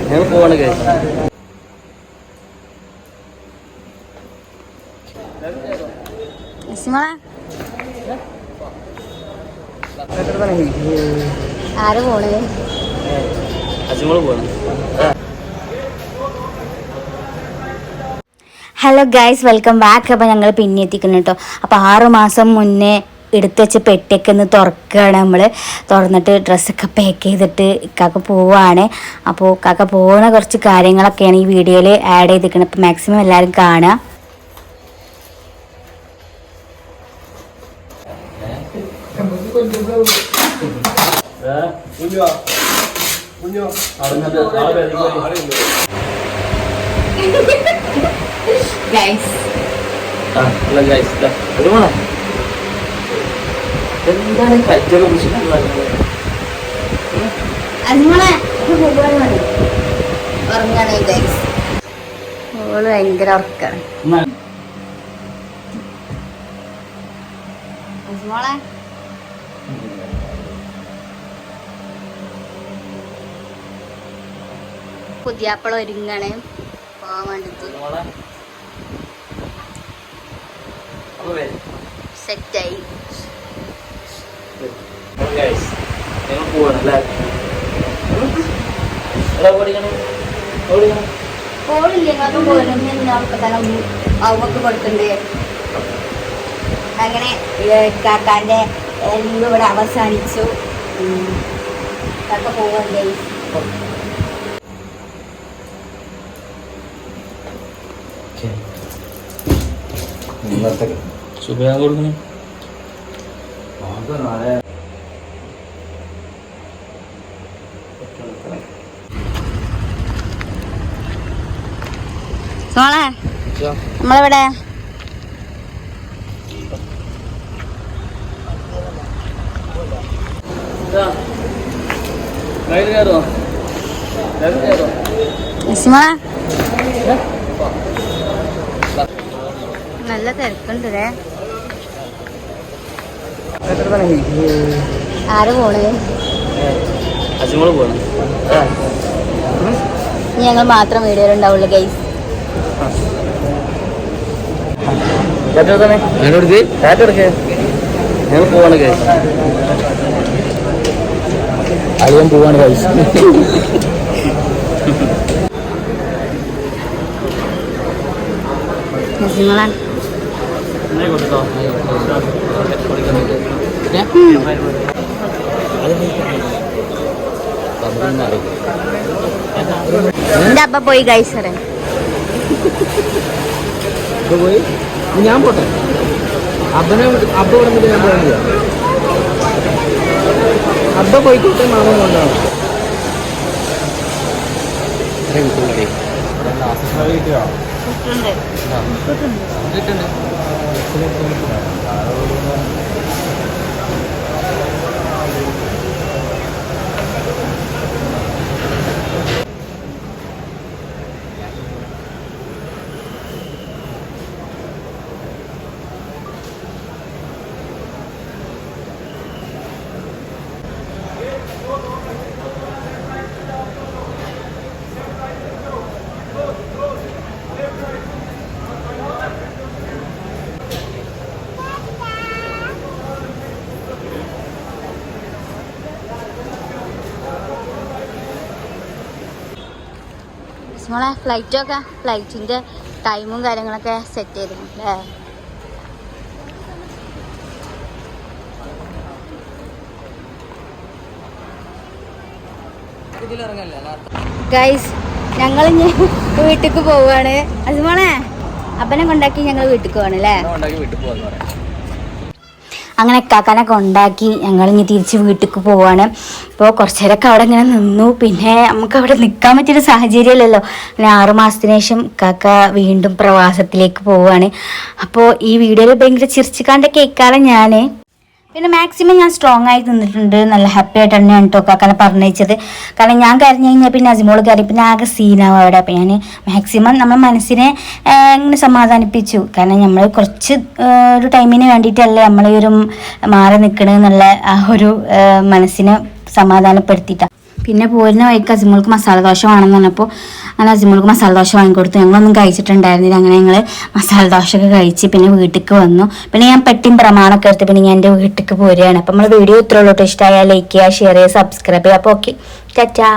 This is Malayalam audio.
ഞങ്ങൾ പോവാണ് ആര് പോണേ അജിമോള് പോവാണ്. Hello guys, welcome back. അപ്പോൾ ഞങ്ങൾ പിന്നെ എത്തിക്കുന്നു കേട്ടോ. അപ്പോൾ 6 മാസം മുന്നേ എടുത്തു വെച്ച പെട്ടിയൊക്കെ ഒന്ന് തുറക്കുകയാണ്. നമ്മൾ തുറന്നിട്ട് ഡ്രസ്സൊക്കെ പാക്ക് ചെയ്തിട്ട് ഇക്കാക്ക പോവുകയാണ്. അപ്പോൾ ഇക്കാക്ക പോകുന്ന കുറച്ച് കാര്യങ്ങളൊക്കെയാണ് ഈ വീഡിയോയിൽ ആഡ് ചെയ്തിരിക്കുന്നത്. അപ്പോൾ മാക്സിമം എല്ലാവരും കാണുക. എന്താണ് കച്ചവടം കുറിച്ചിട്ടുള്ളത്? ഭയങ്കര ഉറക്കാണ്. പുതിയാപ്പള ഒരുങ്ങാണ് പോവാൻ വേണ്ടിട്ട്. സെറ്റായി അവക്ക് കൊടുക്കണ്ടേ. അങ്ങനെ കാക്കാന്റെ ലീവ് ഇവിടെ അവസാനിച്ചു. കാക്ക പോവണ്ടേ. ശുഭയാ കൊടുക്കുന്നു. മോളെ നമ്മളെവിടെ നല്ല തിരക്കുണ്ട്. ആര് പോണേ? അജിമോള് പോവാണ്. ഞങ്ങൾ മാത്രം വീഡിയോയിലുണ്ടാവുള്ളൂ ഗൈസ്. ഞങ്ങൾ പോവാണ് അളിയൻ പോവാണ് പൈസ. എന്റെ അപ്പ പോയി ഗൈസ്. പോയി ഞാൻ പോട്ടെ. അബ്ബ ഇവിടെ ഞാൻ പോയില്ല. അബ്ബ പോയിക്കോട്ടെ, മാമ കൊണ്ടാണ്. നമ്മളെ ഫ്ലൈറ്റിൻ്റെ ടൈമും കാര്യങ്ങളൊക്കെ സെറ്റ് ചെയ്തിരുന്നു അല്ലേ. ഗൈസ്, ഞങ്ങൾ വീട്ടിലേക്ക് പോവാണ്. അസുമോളെ അപ്പനെ കൊണ്ടാക്കി ഞങ്ങൾ വീട്ടിലേക്ക് പോവാണ് അല്ലേ. അങ്ങനെ കാക്കാനൊക്കെ ഉണ്ടാക്കി ഞങ്ങൾ ഇനി തിരിച്ച് വീട്ടിലേക്ക് പോവാണ്. അപ്പോൾ കുറച്ച് നേരമൊക്കെ അവിടെ ഇങ്ങനെ നിന്നു. പിന്നെ നമുക്ക് അവിടെ നിൽക്കാൻ പറ്റിയൊരു സാഹചര്യമല്ലല്ലോ. പിന്നെ 6 മാസത്തിന് ശേഷം കാക്ക വീണ്ടും പ്രവാസത്തിലേക്ക് പോവുകയാണ്. അപ്പോൾ ഈ വീഡിയോയിൽ ഭയങ്കര ചിരിച്ചുകാണ്ട് കേൾക്കാറ് ഞാൻ. പിന്നെ മാക്സിമം ഞാൻ സ്ട്രോങ് ആയി നിന്നിട്ടുണ്ട്. നല്ല ഹാപ്പി ആയിട്ട് തന്നെയാണ് കേട്ടോ കാക്കാനെ പറഞ്ഞയച്ചത്. കാരണം ഞാൻ കരഞ്ഞു കഴിഞ്ഞാൽ പിന്നെ അജിമോൾ കയറി പിന്നെ ആകെ സീനാവും അവിടെ. അപ്പോൾ ഞാൻ മാക്സിമം നമ്മുടെ മനസ്സിനെ ഇങ്ങനെ സമാധാനിപ്പിച്ചു. കാരണം നമ്മൾ കുറച്ച് ഒരു ടൈമിന് വേണ്ടിയിട്ടല്ലേ നമ്മൾ ഈ ഒരു മാറി നിൽക്കണമെന്നുള്ള ആ ഒരു മനസ്സിനെ സമാധാനപ്പെടുത്തിയിട്ടാണ്. പിന്നെ പോരുന്ന വഴിക്ക് അസിമോൾക്ക് മസാല ദോശ വേണമെന്ന് പറഞ്ഞപ്പോൾ അങ്ങനെ അസിമോൾക്ക് മസാല ദോശ വാങ്ങിക്കൊടുത്തു. ഞങ്ങളൊന്നും കഴിച്ചിട്ടുണ്ടായിരുന്നില്ല. അങ്ങനെ ഞങ്ങൾ മസാല ദോശ ഒക്കെ കഴിച്ച് പിന്നെ വീട്ടിലേക്ക് വന്നു. പിന്നെ ഞാൻ പെട്ടിയും പ്രമാണമൊക്കെ എടുത്ത് പിന്നെ ഞാൻ എൻ്റെ വീട്ടിലേക്ക് പോരുകയാണ്. അപ്പം നമ്മൾ വീഡിയോ ഇത്രയുള്ളൂ. ഇഷ്ടമായാൽ ലൈക്ക് ചെയ്യുക, ഷെയർ ചെയ്യുക, സബ്സ്ക്രൈബ് ചെയ്യുക. അപ്പോൾ ഓക്കെ, ടാറ്റാ.